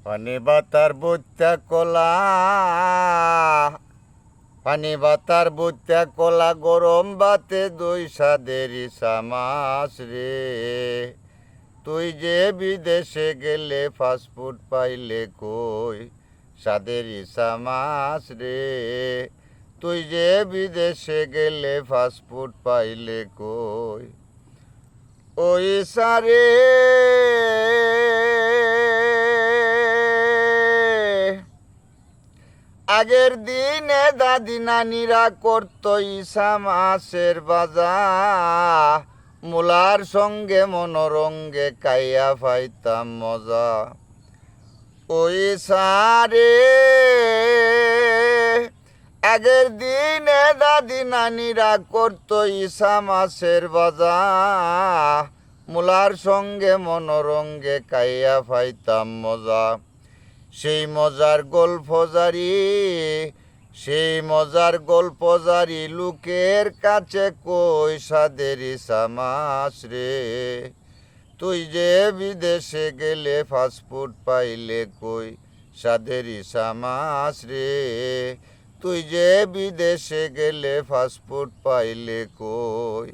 পানি বাতার বইত্যা কলা, পানি বাতার বইত্যা কলা, গরম বাতে দই সাদের ইসামাস রে। তুই যে বিদেশে গেলে ফাস্টফুড পাইলে কই সাদের ইসামাস রে। তুই যে বিদেশে গেলে ফাস্টফুড পাইলে কই ওই সারে। আগের দিনে দাদি নানিরা করতো ইসা মাছের বাজা, মূলার সঙ্গে মনোরঙ্গে কাইয়া পাইতাম মজা। ওই সারে আগের দিনে দাদি নানিরা করতো ইসা মাছের বাজা, মূলার সঙ্গে মনোরঙ্গে কাইয়া পাইতাম মজা। সেই মজার গল্প জারি, সেই মজার গল্প জারি, লোকের কাছে কই সাদের ইসামাস রে। তুই যে বিদেশে গেলে ফাস্টফুড পাইলে কই সাদের ইসামাস রে। তুই যে বিদেশে গেলে ফাস্টফুড পাইলে কই।